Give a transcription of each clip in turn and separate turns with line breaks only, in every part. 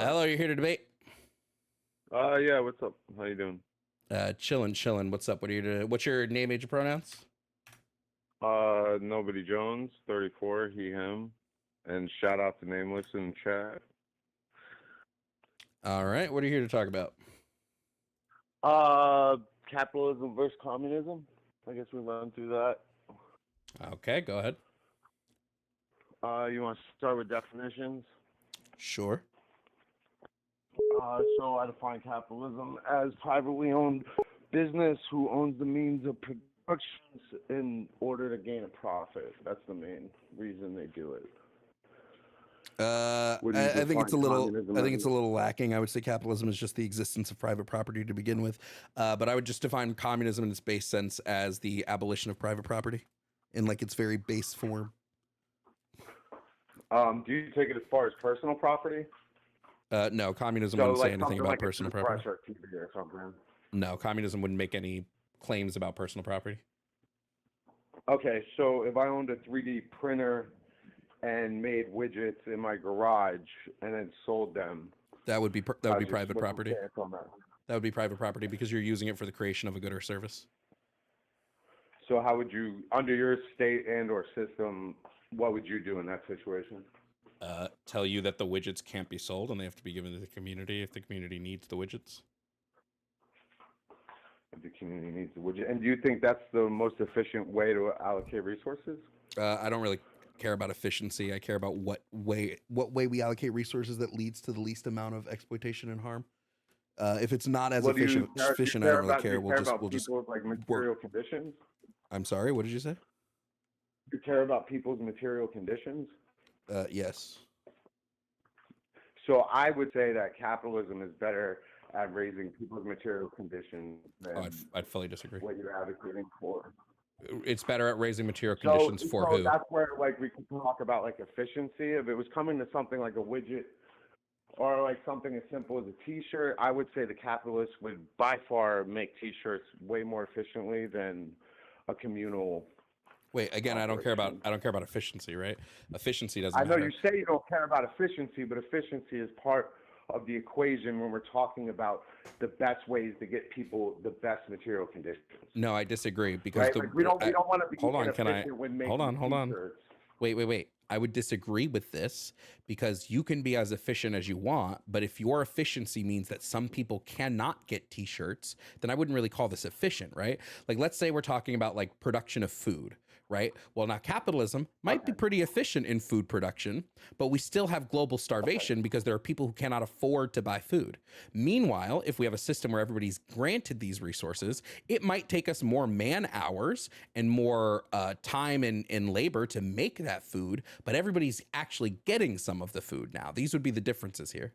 Hello, you're here to debate.
Yeah, what's up? How you doing?
Chillin'. What's up? What's your name, age, and pronouns?
Nobody Jones, 34, he, him. And shout out to Nameless in chat.
All right, what are you here to talk about?
Capitalism versus communism. I guess we run through that.
Okay, go ahead.
You want to start with definitions?
Sure.
So I define capitalism as privately owned business who owns the means of production in order to gain a profit. That's the main reason they do it.
I think it's a little. I think it's a little lacking. I would say capitalism is just the existence of private property to begin with, but I would just define communism in its base sense as the abolition of private property, in like its very base form.
Do you take it as far as personal property?
No, communism wouldn't say anything about
like
personal property.
Or TV or something.
No, communism wouldn't make any claims about personal property.
Okay, so if I owned a 3D printer and made widgets in my garage and then sold them,
that would be private property. That would be private property because you're using it for the creation of a good or service.
So how would you, under your state and or system, what would you do in that situation?
Tell you that the widgets can't be sold and they have to be given to the community if the community needs the widgets.
If the community needs the widget. And do you think that's the most efficient way to allocate resources?
I don't really care about efficiency. I care about what way we allocate resources that leads to the least amount of exploitation and harm. If it's not as efficient, I don't really care. We'll just
with, like, material conditions.
I'm sorry, what did you say?
You care about people's material conditions?
Yes.
So I would say that capitalism is better at raising people's material conditions than
I'd fully disagree.
What you're advocating for.
It's better at raising material conditions for who?
That's where, like, we can talk about, like, efficiency. If it was coming to something like a widget or like something as simple as a T-shirt, I would say the capitalists would by far make T-shirts way more efficiently than a communal.
Wait, again, I don't care about efficiency, right? Efficiency doesn't matter.
I know you say you don't care about efficiency, but efficiency is part of the equation when we're talking about the best ways to get people the best material conditions.
No, I disagree because
right? We don't want to be
inefficient
when making
hold on.
T-shirts.
Wait. I would disagree with this because you can be as efficient as you want, but if your efficiency means that some people cannot get T-shirts, then I wouldn't really call this efficient, right? Like, let's say we're talking about like production of food, right? Well, now capitalism might be pretty efficient in food production, but we still have global starvation because there are people who cannot afford to buy food. Meanwhile, if we have a system where everybody's granted these resources, it might take us more man hours and more time and labor to make that food, but everybody's actually getting some of the food now. These would be the differences here.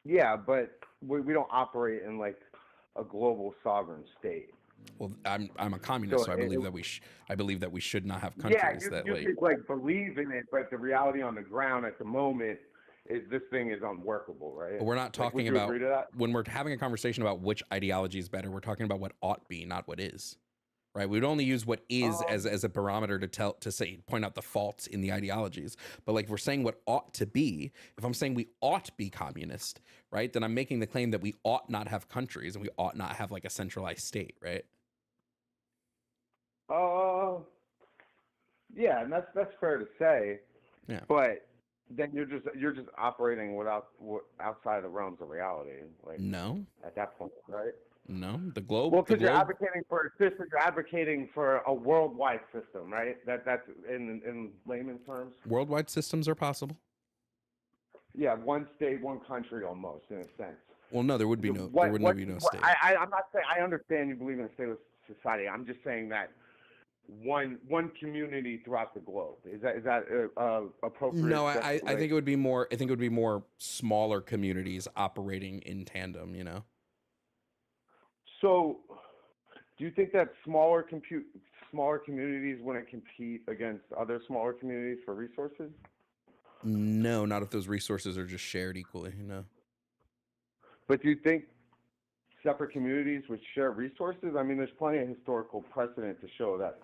Yeah, but we don't operate in like a global sovereign state.
Well, I'm a communist, so I believe that we should not have countries that
you could like believe in it, but the reality on the ground at the moment is this thing is unworkable, right?
But we're not talking about when we're having a conversation about which ideology is better. We're talking about what ought be, not what is. Right, we would only use what is as a barometer to point out the faults in the ideologies. But like if we're saying what ought to be, if I'm saying we ought to be communist, right, then I'm making the claim that we ought not have countries and we ought not have like a centralized state, right?
Yeah, and that's fair to say.
Yeah.
But then you're just operating outside the realms of reality. Like,
no.
At that point, right?
No, the globe.
Well, because you're advocating for a system, you're advocating for a worldwide system, right? That's in layman's terms.
Worldwide systems are possible.
Yeah, one state, one country, almost in a sense.
Well, no, there would be no. There would be no state.
I'm not saying I understand you believe in a stateless society. I'm just saying that one community throughout the globe is that appropriate?
No, I think it would be more. I think it would be more smaller communities operating in tandem. You know.
So, do you think that smaller communities wouldn't compete against other smaller communities for resources?
No, not if those resources are just shared equally. No.
But do you think separate communities would share resources? I mean, there's plenty of historical precedent to show that.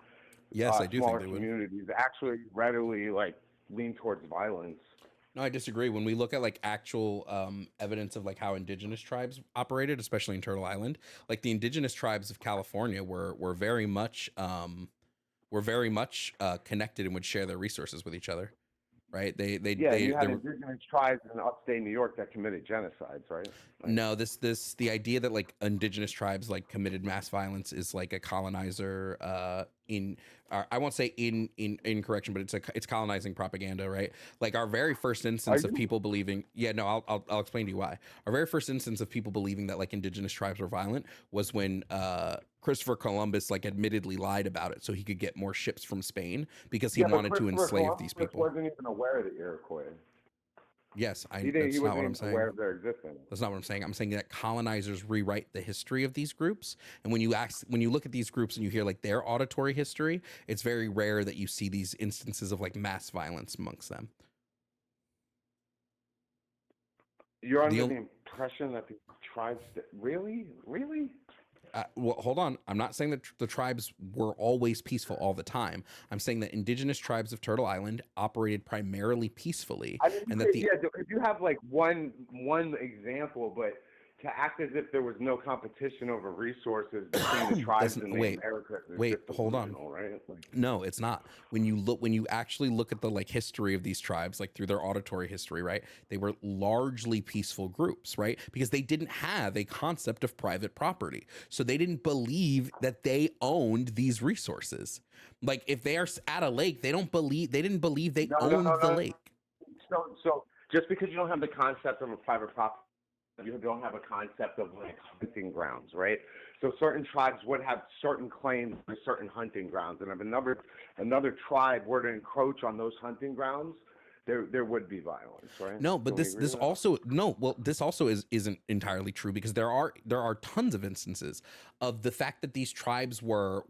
Yes, I do think they would.
Smaller communities actually readily like lean towards violence
No, I disagree. When we look at like actual evidence of like how indigenous tribes operated, especially in Turtle Island, like the indigenous tribes of California were very much connected and would share their resources with each other, right?
Yeah, and you
They
had
were
indigenous tribes in upstate New York that committed genocides, right? Like,
no, this the idea that like indigenous tribes like committed mass violence is like a colonizer in I won't say in correction, but it's colonizing propaganda, right? Like our very first
are
instance of
you?
people believing, yeah, no, I'll explain to you why. Our very first instance of people believing that like indigenous tribes were violent was when Christopher Columbus like admittedly lied about it so he could get more ships from Spain because he
Yeah, but
wanted to
Christopher
enslave these
Columbus
people.
wasn't even aware of the Iroquois.
Yes,
He
I
didn't. He
that's not
wasn't
what I'm
even aware
saying.
of their existence.
That's not what I'm saying. I'm saying that colonizers rewrite the history of these groups. And when you look at these groups and you hear like their auditory history, it's very rare that you see these instances of like mass violence amongst them.
You're
The
under
only,
the impression that the tribes really, really?
well, hold on. I'm not saying that the tribes were always peaceful all the time. I'm saying that indigenous tribes of Turtle Island operated primarily peacefully,
I mean,
and that the
yeah, if you have like one example, but to act as if there was no competition over resources between the tribes
that's
in the
wait,
Americas is
wait,
just
hold on.
delusional, right? Like,
No, it's not. When you actually look at the like history of these tribes, like through their auditory history, right? They were largely peaceful groups, right? Because they didn't have a concept of private property. So they didn't believe that they owned these resources. Like if they are at a lake, they didn't believe they
no, no,
owned
no,
the
no.
lake.
So just because you don't have the concept of a private property, you don't have a concept of like hunting grounds, right? So certain tribes would have certain claims to certain hunting grounds, and if another tribe were to encroach on those hunting grounds, there would be violence, right?
No, but
Can we agree
this
to that?
also no, well, this also isn't entirely true because there are tons of instances of the fact that these tribes were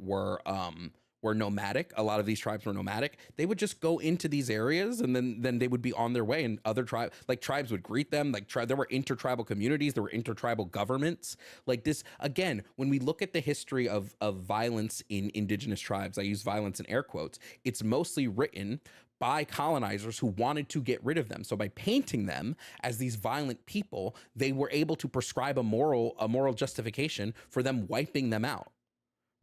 nomadic. A lot of these tribes were nomadic. They would just go into these areas and then they would be on their way and other tribes would greet them. There were intertribal communities, there were intertribal governments. Like this again, when we look at the history of violence in indigenous tribes, I use violence in air quotes, it's mostly written by colonizers who wanted to get rid of them. So by painting them as these violent people, they were able to prescribe a moral justification for them wiping them out.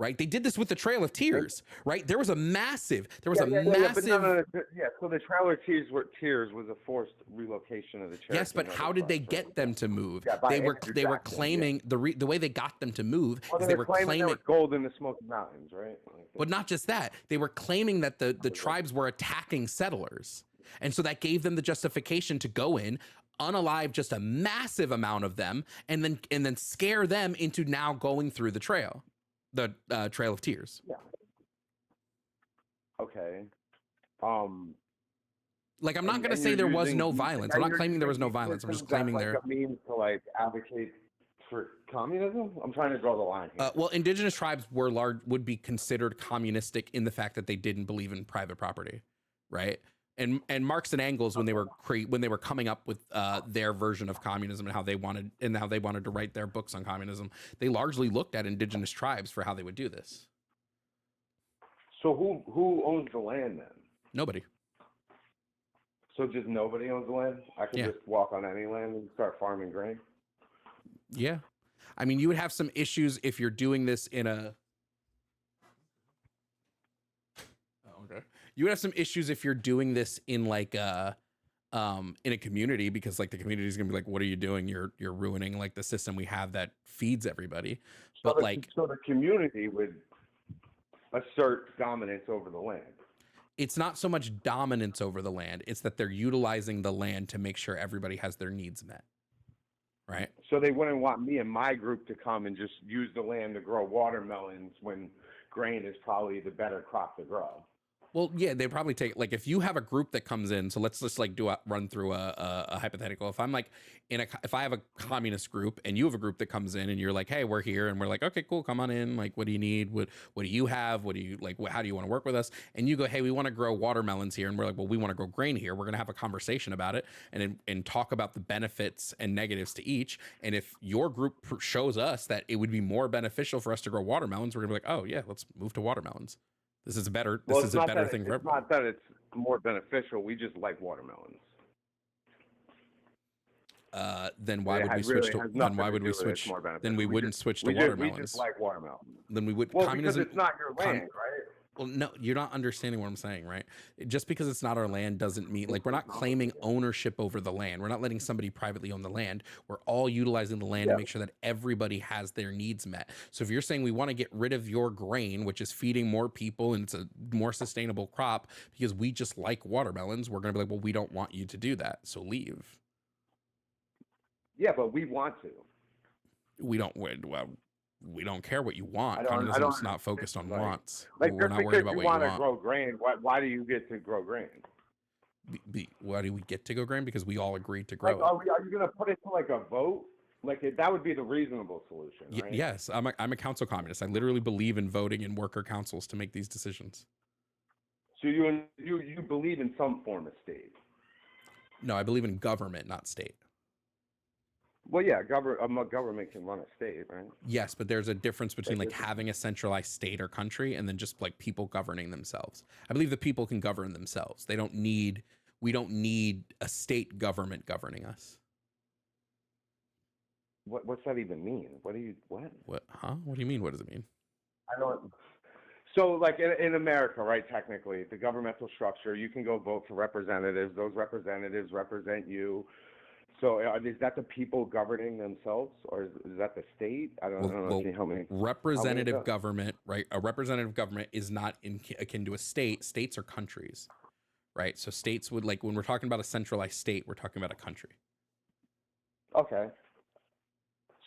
Right? They did this with the Trail of Tears, right? There was
Yeah,
a
yeah, yeah, yeah. But no,
massive
no, no. Yeah. So the Trailer Tears was a forced relocation of the
yes,
Cherokee
but
and other
how did they
tribes, right?
get them to move?
Yeah, by Andrew
They were
Jackson. Yeah.
claiming the way they got them to move
Well,
is
they
they
were
were
claiming there was
claiming
gold in the Smoky Mountains, right? Like
but not just that, they were claiming that the
was like,
tribes were attacking settlers. And so that gave them the justification to go in, unalive just a massive amount of them, and then scare them into now going through the Trail of Tears.
yeah, okay. Um,
Like I'm not going to
and
say
you're
there was
using
no violence. I'm
and
not
you're
claiming there
using
was no
these
violence. I'm just
systems as
claiming
like
there.
a means to like advocate for communism. I'm trying to draw the line here.
Well, indigenous tribes would be considered communistic in the fact that they didn't believe in private property, right? And Marx and Engels when they were coming up with their version of communism and how they wanted to write their books on communism, they largely looked at indigenous tribes for how they would do this.
So who owns the land then?
Nobody.
So just nobody owns the land? I could
Yeah.
just walk on any land and start farming grain?
Yeah. I mean, you would have some issues if you're doing this in a. Oh, okay. You would have some issues if you're doing this in like in a community because like the community is gonna be like, what are you doing? You're ruining like the system we have that feeds everybody.
So
But like,
so the community would assert dominance over the land.
it's not so much dominance over the land; it's that they're utilizing the land to make sure everybody has their needs met. Right.
So they wouldn't want me and my group to come and just use the land to grow watermelons when grain is probably the better crop to grow.
Well, yeah, they probably take like if you have a group that comes in. So let's just like run through a hypothetical. If I'm like if I have a communist group and you have a group that comes in and you're like, hey, we're here, and we're like, okay, cool, come on in. Like, what do you need? What do you have? What do you like? How do you want to work with us? And you go, hey, we want to grow watermelons here, and we're like, well, we want to grow grain here. We're gonna have a conversation about it and talk about the benefits and negatives to each. And if your group shows us that it would be more beneficial for us to grow watermelons, we're gonna be like, oh yeah, let's move to watermelons. This
Well,
is a better thing for
it's
everybody.
not that it's more beneficial. We just like watermelons.
then why
It
would we switch
really
to?
has
Then
nothing
why
to
would
do
we
with it. It's
switch?
more
Then
beneficial.
we wouldn't switch to
We just
watermelons.
like watermelon.
Then we would
Well, because
communism.
it's not your land, right?
Well, no, you're not understanding what I'm saying, right? Just because it's not our land doesn't mean like we're not claiming ownership over the land. We're not letting somebody privately own the land. We're all utilizing the land to
Yeah.
make sure that everybody has their needs met. So if you're saying we want to get rid of your grain, which is feeding more people and it's a more sustainable crop because we just like watermelons, we're going to be like, well, we don't want you to do that. So leave.
Yeah, but we want to.
We don't, well, we don't care what you want.
I don't
Communism's not focused on
like,
wants.
like
We're
just
not
because
worried about
you
what you
want to
want.
grow grain, why do you get to grow grain?
Why do we get to go grain? Because we all agreed to
Like,
grow it.
are you gonna put it to like a vote? Like that would be the reasonable solution, right?
Yes, I'm a council communist. I literally believe in voting in worker councils to make these decisions.
So you believe in some form of state?
No, I believe in government, not state.
Well, yeah, government can run a state, right?
Yes, but there's a difference between like
Like,
having a centralized state or country and then just like people governing themselves. I believe the people can govern themselves. We don't need a state government governing us.
What's that even mean? What?
What do you mean? What does it mean?
I don't. So, like in America, right? Technically, the governmental structure, you can go vote for representatives. Those representatives represent you. So, is that the people governing themselves, or is that the state? I don't know. Can you help me?
Representative government, right? A representative government is not akin to a state. States are countries, right? So states would like when we're talking about a centralized state, we're talking about a country.
Okay.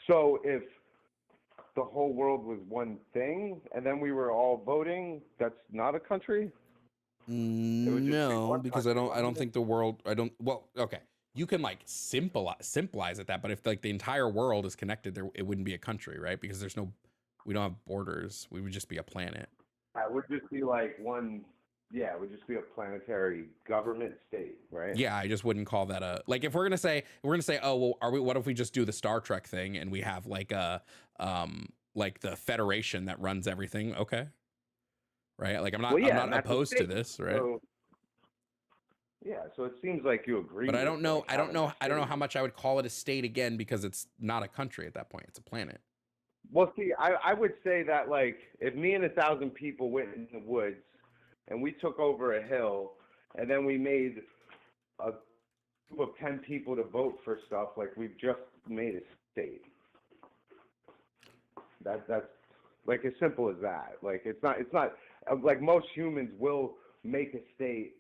So if the whole world was one thing, and then we were all voting, that's not a country?
No, because I don't think the world. Well, okay. You can like simplize it that, but if like the entire world is connected, it wouldn't be a country, right? Because we don't have borders. We would just be a planet.
It would just be like one. Yeah, it would just be a planetary government state, right?
Yeah, I just wouldn't call that a like if we're gonna say oh well what if we just do the Star Trek thing and we have like like the Federation that runs everything, okay, right? Like I'm not opposed to this, right?
So, yeah, so it seems like you agree.
But I don't know how much I would call it a state again because it's not a country at that point. It's a planet.
Well, see, I would say that like if me and 1,000 people went in the woods and we took over a hill and then we made a group of 10 people to vote for stuff, like we've just made a state. That's like as simple as that. Like it's not like most humans will make a state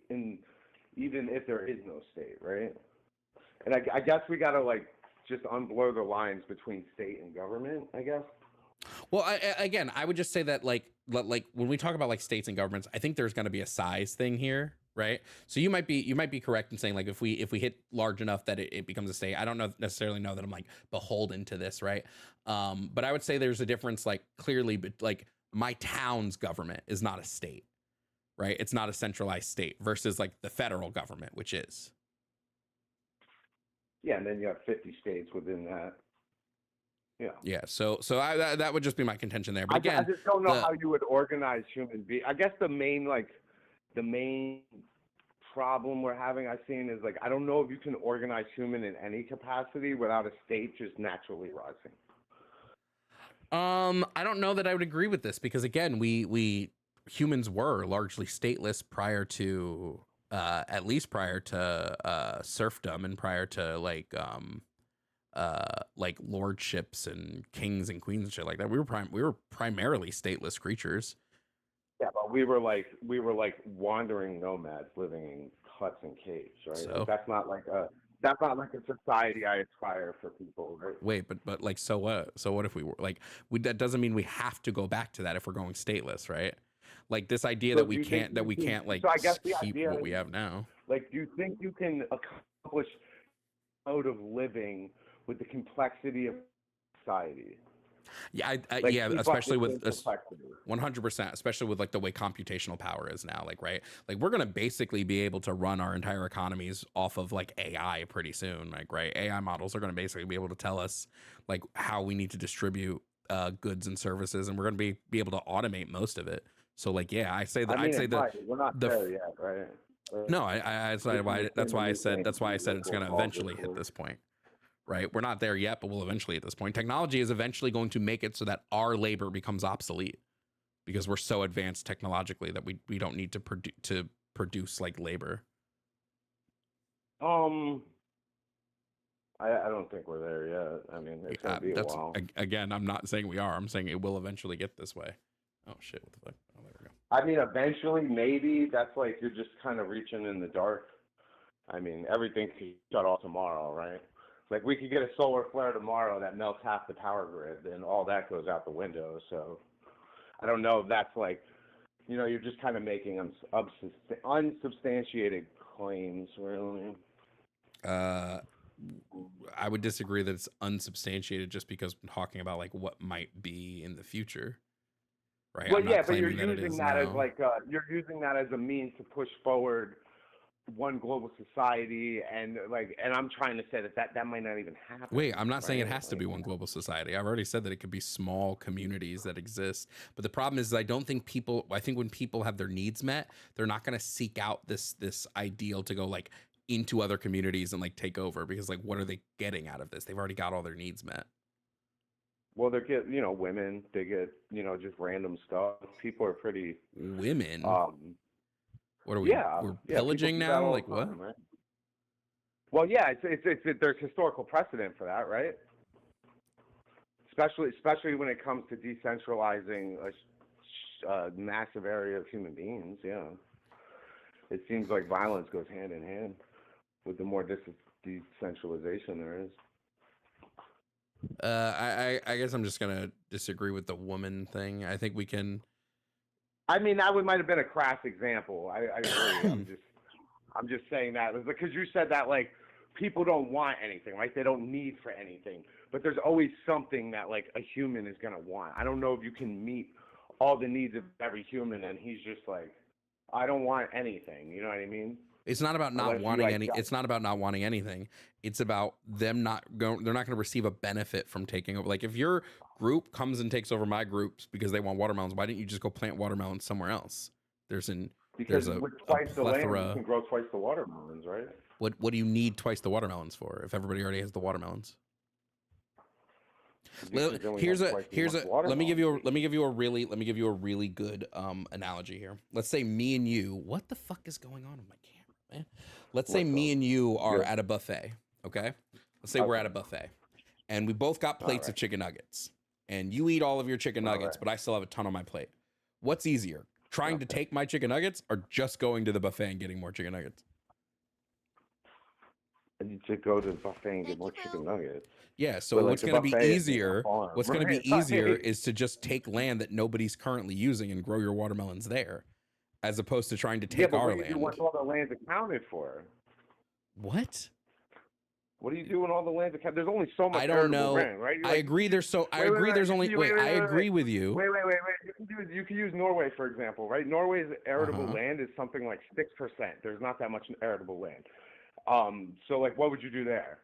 even if there is no state, right? And I guess we gotta like just unblur the lines between state and government, I guess.
Well, I would just say that like when we talk about like states and governments, I think there's going to be a size thing here, right? So you might be correct in saying like if we hit large enough that it becomes a state. I don't necessarily know that I'm like beholden to this, right? But I would say there's a difference like clearly, but like my town's government is not a state, right? It's not a centralized state versus like the federal government, which is.
Yeah, and then you have 50 states within that. Yeah.
Yeah. So that would just be my contention there. But again,
I just don't know how you would organize human beings. I guess the main problem we're having, I've seen, is like I don't know if you can organize human in any capacity without a state just naturally rising.
I don't know that I would agree with this because again, we humans were largely stateless prior to at least prior to serfdom and prior to like lordships and kings and queens and shit like that. We were primarily stateless creatures.
Yeah, but we were like wandering nomads living in huts and caves, right?
So
like, that's not like a society I aspire for people, right?
Wait, but like so what? So what if we were like that doesn't mean we have to go back to that if we're going stateless, right? Like this idea that we can't like
I guess
keep what we have now.
Like, do you think you can accomplish mode of living with the complexity of society?
Yeah,
like,
yeah, especially with
100%,
especially with like the way computational power is now, like, right? Like we're going to basically be able to run our entire economies off of like AI pretty soon, like, right? AI models are going to basically be able to tell us like how we need to distribute goods and services, and we're going to be able to automate most of it. So like, yeah, I'd say that
we're not there yet, right?
No, that's why I said it's going to eventually hit this point. right? We're not there yet, but we'll eventually at this point. Technology is eventually going to make it so that our labor becomes obsolete because we're so advanced technologically that we don't need to produce like labor.
I don't think we're there yet. I mean, it's gonna be a while.
Again, I'm not saying we are. I'm saying it will eventually get this way. Oh shit! What the fuck? Oh, there we go.
I mean, eventually, maybe that's like you're just kind of reaching in the dark. I mean, everything could shut off tomorrow, right? Like we could get a solar flare tomorrow that melts half the power grid, and all that goes out the window. So I don't know if that's like, you're just kind of making unsubstantiated claims, really.
I would disagree that it's unsubstantiated just because we're talking about like what might be in the future, right?
Well, yeah, but you're using that as like you're using that as a means to push forward one global society, and I'm trying to say that might not even happen.
Wait, I'm not saying it has to be one global society. I've already said that it could be small communities that exist. But the problem is I think when people have their needs met, they're not going to seek out this ideal to go like into other communities and like take over, because like what are they getting out of this? They've already got all their needs met.
Well, they get, women, they get, just random stuff. People are pretty
women. What are we?
Yeah,
we're pillaging now. Like what?
Time, right? Well, yeah, it's there's historical precedent for that, right? Especially when it comes to decentralizing a massive area of human beings. Yeah, it seems like violence goes hand in hand with the more decentralization there is.
I guess I'm just gonna disagree with the woman thing. I think we can.
I mean, that might have been a crass example. I agree. I'm just saying that because you said that like people don't want anything, right? They don't need for anything, but there's always something that like a human is gonna want. I don't know if you can meet all the needs of every human, and he's just like, I don't want anything. You know what I mean?
It's not about not wanting any. It's not about not wanting anything. It's about them not going. They're not going to receive a benefit from taking over. Like if your group comes and takes over my groups because they want watermelons, why didn't you just go plant watermelons somewhere else?
Because with twice the land, you can grow twice the watermelons, right?
What do you need twice the watermelons for if everybody already has the watermelons? Let me give you a really good analogy here. Let's say me and you. What the fuck is going on with my camera, man? Let's say me and you are at a buffet. Okay. Let's say we're at a buffet, and we both got plates of chicken nuggets, and you eat all of your chicken nuggets, but I still have a ton on my plate. What's easier, trying to take my chicken nuggets or just going to the buffet and getting more chicken nuggets?
To go to the buffet and get more chicken nuggets.
Yeah, so what's going to be easier? What's going to be easier is to just take land that nobody's currently using and grow your watermelons there, as opposed to trying to take our land.
What's all the land's accounted for?
What?
What do you do when all the land's accounted? There's only so much.
I don't know.
Land, right?
I agree. There's so. I agree. There's only. Wait. I agree with you.
Wait. You can use Norway for example, right? Norway's arable land is something like 6%. There's not that much arable land. So like, what would you do there?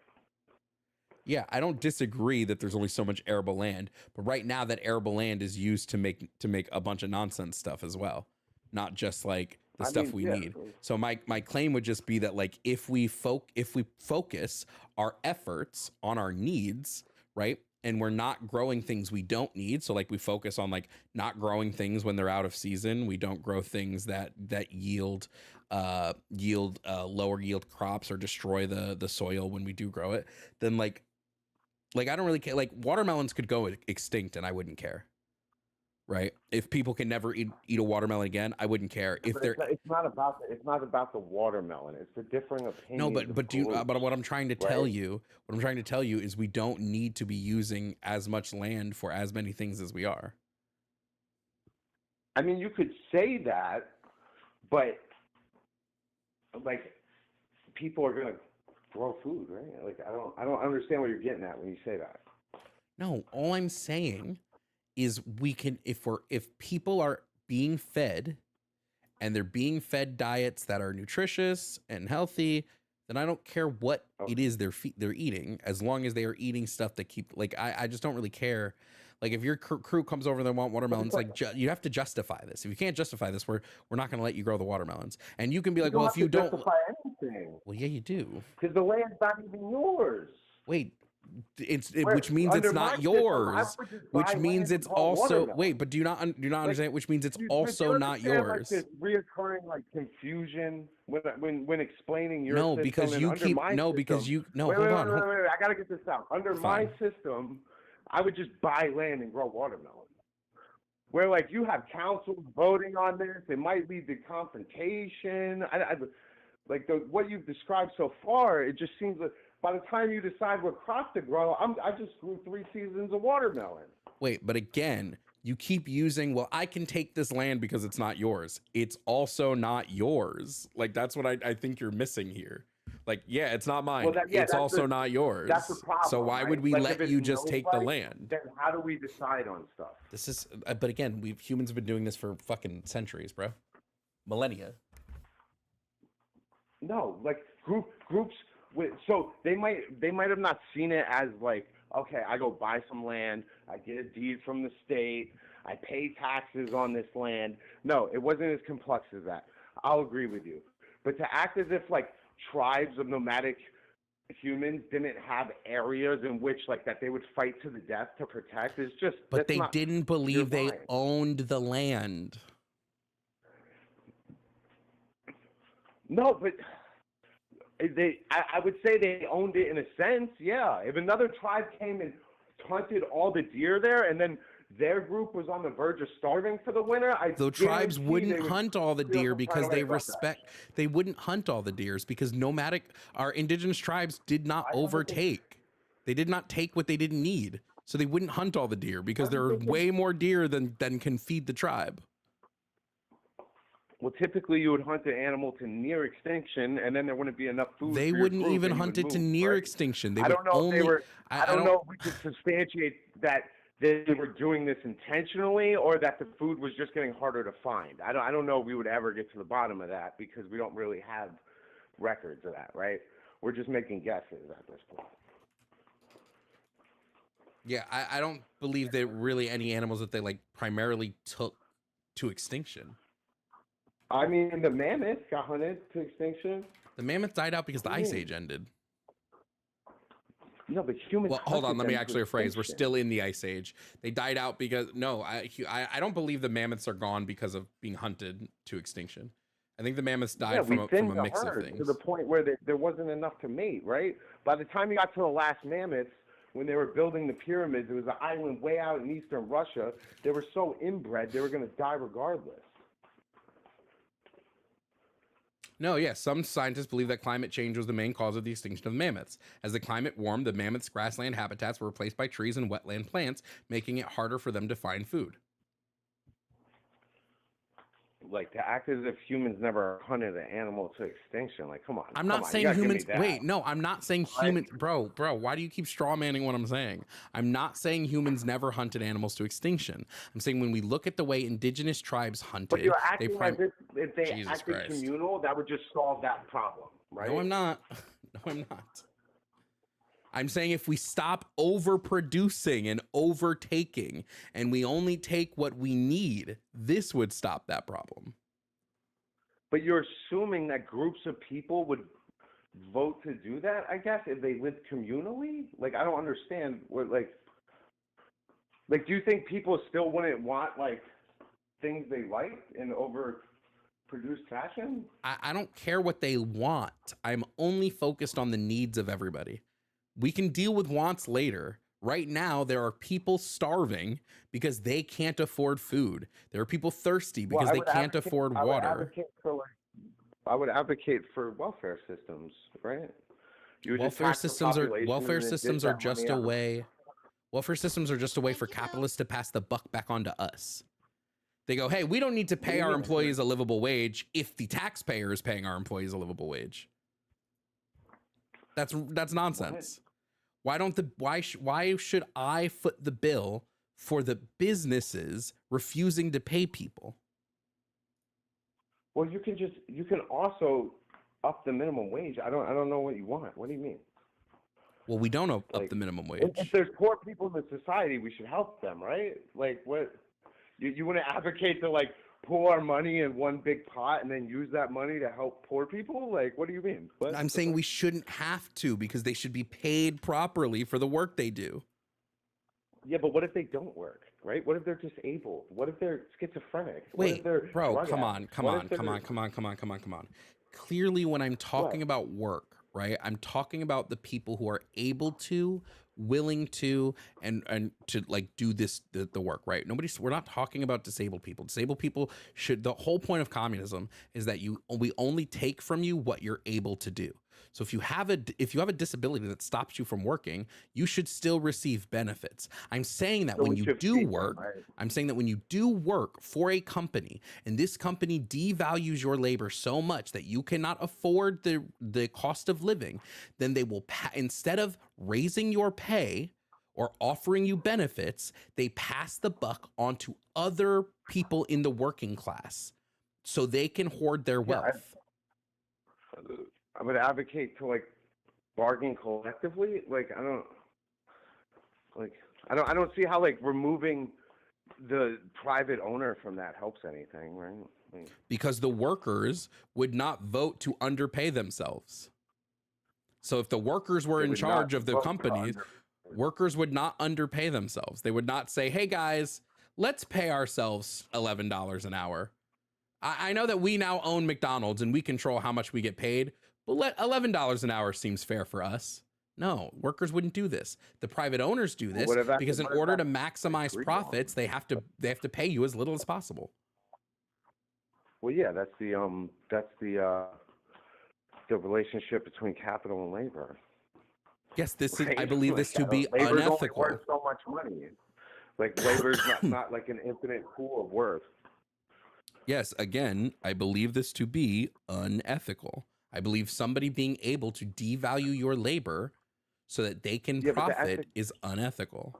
Yeah, I don't disagree that there's only so much arable land, but right now that arable land is used to make a bunch of nonsense stuff as well, not just like the stuff we need. So my claim would just be that like if we focus our efforts on our needs, right? And we're not growing things we don't need. So like we focus on like not growing things when they're out of season. We don't grow things that yield lower yield crops or destroy the soil when we do grow it. Then like I don't really care. Like watermelons could go extinct and I wouldn't care. Right? If people can never eat a watermelon again, I wouldn't care. If they're
it's not about the watermelon. It's the differing opinion.
No, but what I'm trying to tell you, is we don't need to be using as much land for as many things as we are.
I mean, you could say that, but like people are gonna grow food, right? Like I don't understand what you're getting at when you say that.
No, all I'm saying is we can if people are being fed and they're being fed diets that are nutritious and healthy, then I don't care what it is they're eating, as long as they are eating stuff that keep like I just don't really care. Like if your crew comes over and they want watermelons, like you have to justify this. If you can't justify this, we're not going to let you grow the watermelons. And you can be like, well, if you don't
justify anything.
Well, yeah, you do.
Because the land's not even yours.
Wait, which means
Under
it's
my
not
system, I
yours,
would just
which
buy
means
land and
it's
grow
also,
watermelon.
wait, but do you not
Like,
understand, which means it's
but do
also
you
not
understand like this
yours.
reoccurring like confusion when explaining your
No,
system
because
and
you
under
keep,
my
no, because
system?
you, no,
Wait,
hold
wait, wait,
on,
wait, wait, wait. I gotta get this out. Under my
fine.
system, I would just buy land and grow watermelon. Where like you have councils voting on this, it might lead to confrontation. Like what you've described so far, it just seems that by the time you decide what crop to grow, I just grew 3 seasons of watermelon.
Wait, but again, you keep using, well, I can take this land because it's not yours. It's also not yours. Like, that's what I think you're missing here. Like, yeah, it's not
Well,
mine.
that yeah,
It's also not
that's the
yours. So
problem,
why
right?
would we
Like if
let
it's
you just take the
nobody's,
land?
then how do we decide on stuff?
This is, but again, humans have been doing this for fucking centuries, bro. Millennia.
No, like groups with so they might have not seen it as like, okay, I go buy some land, I get a deed from the state, I pay taxes on this land. No, it wasn't as complex as that. I'll agree with you. But to act as if like tribes of nomadic humans didn't have areas in which like that they would fight to the death to protect is just
But
that's
they
not
didn't
you're
believe they
lying.
owned the land.
No, but I would say they owned it in a sense, yeah. If another tribe came and hunted all the deer there, and then their group was on the verge of starving for the winter, I
The tribes
guarantee they
wouldn't
would
hunt all the
feel
deer
some kind
because
of way
they
about that.
respect, they wouldn't hunt all the deers because our indigenous tribes did not
I don't think
overtake. They did not take what they didn't need. So they wouldn't hunt all the deer because there are
they can.
way more deer than can feed the tribe.
Well, typically you would hunt an animal to near extinction, and then there wouldn't be enough food
They
for your
wouldn't
group,
even
and you
hunt
would
it to
move,
near
right?
extinction. They
I
would
don't know if they
only,
were. I
I
don't
don't,
know if we could substantiate that they were doing this intentionally, or that the food was just getting harder to find. I don't know if we would ever get to the bottom of that because we don't really have records of that, right? We're just making guesses at this point.
yeah, I don't believe that really any animals that they like primarily took to extinction.
I mean, the mammoth got hunted to extinction.
The mammoth died out because the
What do you
ice
mean?
age ended.
No, but humans
Well, hold on.
hunted
Let me
them to
actually rephrase. We're
extinction.
still in the ice age. They died out because no, I don't believe the mammoths are gone because of being hunted to extinction. I think the mammoths
Yeah,
died
we
from
thinned
a
the
mix of
herd
things.
to the point where there wasn't enough to mate, right? By the time you got to the last mammoths, when they were building the pyramids, it was an island way out in eastern Russia. They were so inbred, they were going to die regardless.
No, yeah, some scientists believe that climate change was the main cause of the extinction of mammoths. As the climate warmed, the mammoths' grassland habitats were replaced by trees and wetland plants, making it harder for them to find food.
Like to act as if humans never hunted an animal to extinction. Like, come on,
I'm not
you
saying
gotta give me
humans.
that.
Wait, no, I'm not saying
Right?
humans. Bro, why do you keep straw manning what I'm saying? I'm not saying humans never hunted animals to extinction. I'm saying when we look at the way indigenous tribes
But
hunted,
you're
they
acting as if they
Jesus
acted
Christ.
communal, that would just solve that problem, right?
No, I'm not. No, I'm not. I'm saying if we stop overproducing and overtaking and we only take what we need, this would stop that problem.
But you're assuming that groups of people would vote to do that, I guess, if they lived communally? Like, I don't understand what, like, do you think people still wouldn't want, like, things they like in overproduced fashion?
I don't care what they want. I'm only focused on the needs of everybody. We can deal with wants later. Right now, there are people starving because they can't afford food. There are people thirsty because they can't afford water.
I would advocate for welfare systems, right? You would just
Welfare
tax the
systems are
population
welfare
and then
systems
dish
are
that
just
money
a
out.
way. Welfare systems are just a way for capitalists to pass the buck back onto us. They go, hey, we don't need to
What do
pay
you
our
mean?
employees a livable wage if the taxpayer is paying our employees a livable wage. That's nonsense. Why should I foot the bill for the businesses refusing to pay people?
Well, you can also up the minimum wage. I don't know what you want. What do you mean?
Well, we don't up
Like,
the minimum
If
wage.
there's poor people in the society, we should help them, right? Like, what you want to advocate to like pool our money in one big pot and then use that money to help poor people? Like, what do you mean? What?
I'm saying we shouldn't have to, because they should be paid properly for the work they do.
Yeah, but what if they don't work, right? What if they're disabled? What if they're schizophrenic? What
Wait,
if they're
bro,
drug
come
addicts?
on.
What if they're-
Come on. Clearly, when I'm talking
What?
about work, right, I'm talking about the people who are able to, willing to, and to like do the work, right? We're not talking about disabled people. Disabled people should, the whole point of communism is that we only take from you what you're able to do. So if you have a disability that stops you from working, you should still receive benefits. I'm saying that
So
when
we
you
should
do
feed them,
work,
right?
I'm saying that when you do work for a company and this company devalues your labor so much that you cannot afford the cost of living, then they will, instead of raising your pay or offering you benefits, they pass the buck onto other people in the working class so they can hoard their wealth.
I would advocate to like bargain collectively. Like I don't see how like removing the private owner from that helps anything, right? Like,
because the workers would not vote to underpay themselves. So if the workers were
they
in
would
charge
not
of the
vote to
companies, workers would not underpay themselves. They would not say, hey guys, let's pay ourselves $11 an hour. I know that we now own McDonald's and we control how much we get paid, but let $11 an hour seems fair for us. No, workers wouldn't do this. The private owners do this because in order to maximize profits, they have to pay you as little as possible.
Well, yeah, that's the relationship between capital and labor.
Yes, this is.
Right?
I believe this to be
labor's
unethical.
only worth so much money. Like labor's not like an infinite pool of worth.
Yes, again, I believe this to be unethical. I believe somebody being able to devalue your labor so that they can profit is unethical.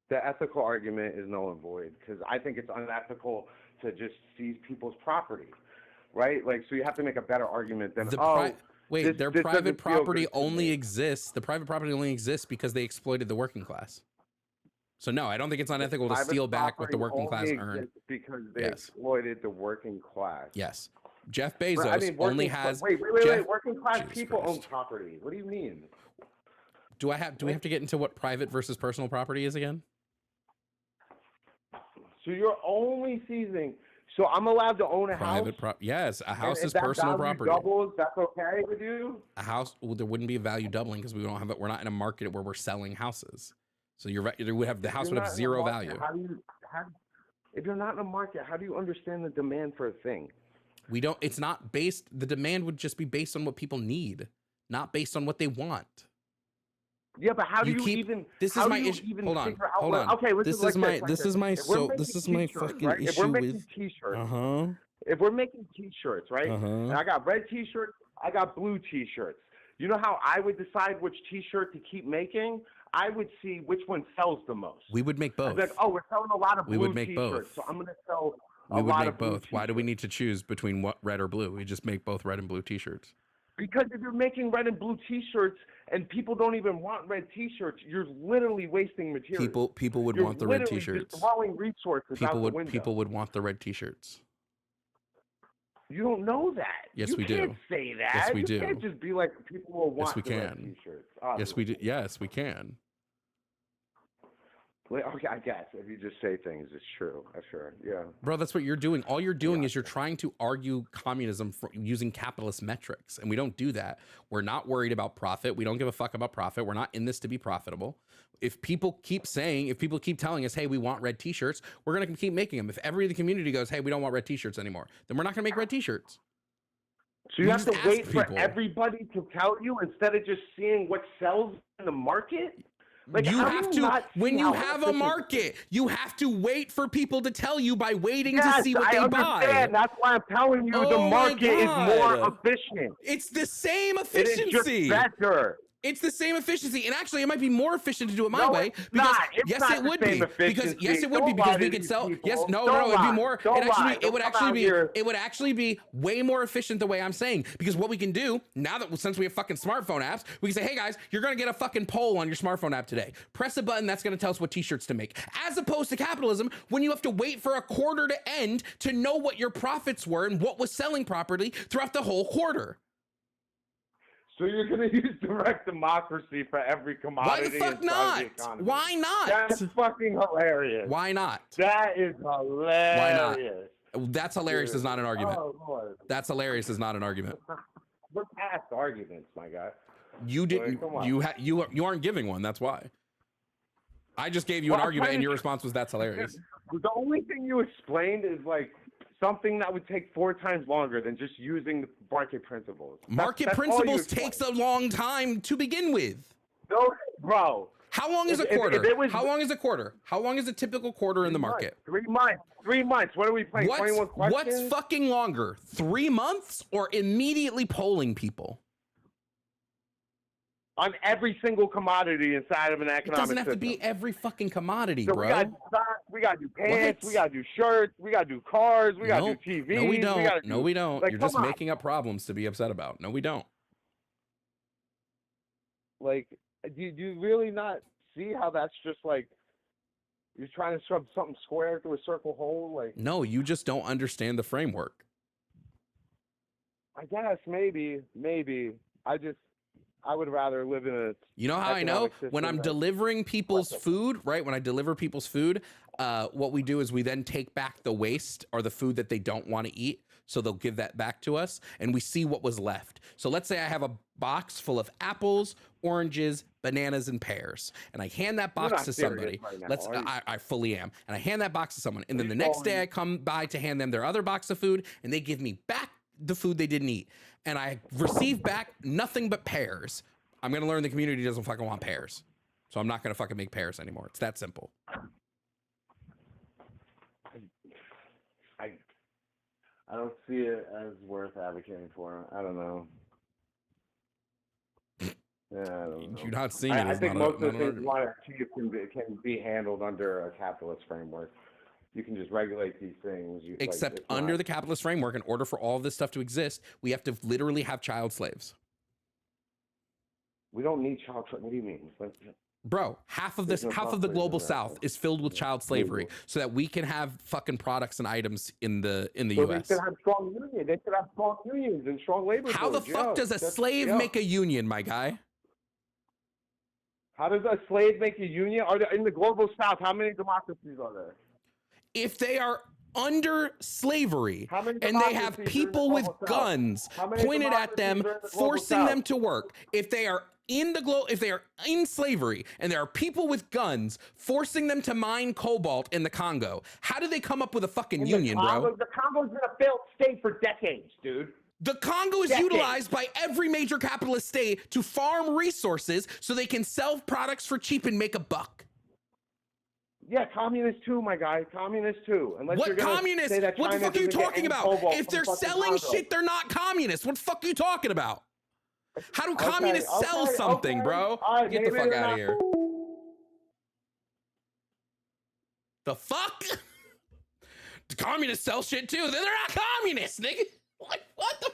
The ethical argument is null and void because I think it's unethical to just seize people's property, right? Like, so you have to make a better argument than
their private property only exists. The private property only exists because they exploited the working class. So no, I don't think it's unethical to steal back what the working class earned.
Because they exploited the working class.
Yes. Jeff Bezos only has.
Wait. Working class people own property. What do you mean?
Do we have to get into what private versus personal property is again?
So you're only seizing. So I'm allowed to own a house.
Yes, a house is personal property.
Doubles, that's okay with you?
A house. Well, there wouldn't be a value doubling because we don't have it. We're not in a market where we're selling houses. So the house would have zero value.
If you're not in a market, how do you understand the demand for a thing?
It's not based, the demand would just be based on what people need, not based on what they want.
Yeah, but how do you even?
This is my issue. Hold on. Okay, this is my fucking issue.
If we're making t-shirts, if we're making t-shirts, right? And I got red t-shirts, I got blue t-shirts. You know how I would decide which t-shirt to keep making? I would see which one sells the most.
We would make both.
I'd be like, oh, we're selling a lot of blue
we would make
t-shirts,
both.
so I'm gonna sell.
We would make both. Why do we need to choose between what red or blue? We just make both red and blue t-shirts.
Because if you're making red and blue t-shirts and people don't even want red t-shirts, you're literally wasting material.
People would want the red t-shirts.
Just throwing resources out the window.
People would want the red t-shirts.
You don't know that.
Yes, we do.
You can't say that.
Yes, we do.
You can't just be like people will want the red t-shirts.
Yes, we do. Yes, we can.
Okay, I guess if you just say things, it's true. Sure, yeah.
Bro, that's what you're doing. All you're doing is you're trying to argue communism using capitalist metrics, and we don't do that. We're not worried about profit. We don't give a fuck about profit. We're not in this to be profitable. If people keep telling us, hey, we want red t-shirts, we're going to keep making them. If every the community goes, hey, we don't want red t-shirts anymore, then we're not going to make red t-shirts.
So you have to wait for everybody to tell you instead of just seeing what sells in the market? Like,
you have to, when you have a market, you have to wait for people to tell you by waiting to see what they buy.
That's why I'm telling you the market is more efficient.
It's the same efficiency.
It is just better.
It's the same efficiency, and actually, it might be more efficient to do it my way.
It's
Because
not. It's
yes,
not
it
the
would
same
be. Because
efficiency.
yes, it would be
Don't
because
lie
we
to
could
these
sell.
people.
Yes, no,
Don't
it'd be
lie.
more.
Don't
It actually
lie.
be. It would
Don't come
actually
out
be.
here.
It would actually be way more efficient the way I'm saying. Because what we can do now that since we have fucking smartphone apps, we can say, hey guys, you're gonna get a fucking poll on your smartphone app today. Press a button that's gonna tell us what t-shirts to make. As opposed to capitalism, when you have to wait for a quarter to end to know what your profits were and what was selling properly throughout the whole quarter.
So you're going to use direct democracy for every commodity?
Why the fuck not? Why not?
That's fucking hilarious.
Why not?
That is hilarious.
Why not? That's hilarious is not an argument.
Oh, Lord.
That's hilarious is not an argument.
We're past arguments, my guy.
You didn't. You aren't giving one. That's why. I just gave you an argument, and your response was that's hilarious.
The only thing you explained is like something that would take 4 times longer than just using the market principles.
Market principles takes a long time to begin with.
No, bro.
How long is a quarter? How long is a quarter? How long is a typical quarter in the market?
3 months. 3 months. What are we playing? 21 questions?
What's fucking longer? 3 months or immediately polling people?
On every single commodity inside of an economic system.
It doesn't have to be every fucking commodity,
so
bro.
We got socks, we got to do pants, we got to do shirts, we got to do cars, we got to do TVs.
No, we don't. No, we don't.
Like,
you're just making up problems to be upset about. No, we don't.
Like, do you really not see how that's just like you're trying to shove something square through a circle hole? Like,
no, you just don't understand the framework.
I guess maybe. I would rather live in a.
You know how I know? When I'm delivering people's food, right? When I deliver people's food, what we do is we then take back the waste or the food that they don't want to eat. So they'll give that back to us and we see what was left. So let's say I have a box full of apples, oranges, bananas, and pears. And I hand that box to somebody. Right I fully am. And I hand that box to someone. And then the next day I come by to hand them their other box of food and they give me back the food they didn't eat. And I receive back nothing but pears. I'm going to learn the community doesn't fucking want pears. So I'm not going to fucking make pears anymore. It's that simple.
I don't see it as worth advocating for. I don't know. Yeah, I don't know.
You're not seeing it.
I think most of the things you want to achieve can be handled under a capitalist framework. You can just regulate these things.
Except under the capitalist framework, in order for all of this stuff to exist, we have to literally have child slaves.
We don't need child slaves. What do you mean?
Bro, half of the global south is filled with child slavery so that we can have fucking products and items in the US.
They should have strong unions. They should have strong unions and strong labor
How
codes.
the fuck does a slave make a union, my guy?
How does a slave make a union? In the global south, how many democracies are there?
If they are under slavery and they have people with guns pointed at them, forcing them to work, if they are in slavery and there are people with guns forcing them to mine cobalt in the Congo, how do they come up with a fucking union, bro?
The Congo's been a failed state for decades, dude.
The Congo is utilized by every major capitalist state to farm resources so they can sell products for cheap and make a buck.
Yeah, communists too, my guy. Communists too. Unless
what communists? What the fuck are you talking about? If they're selling shit, they're not communists. What the fuck are you talking about? How do communists sell something, bro? Right, get the fuck out of here. The fuck? The communists sell shit too. They're not communists, nigga. What the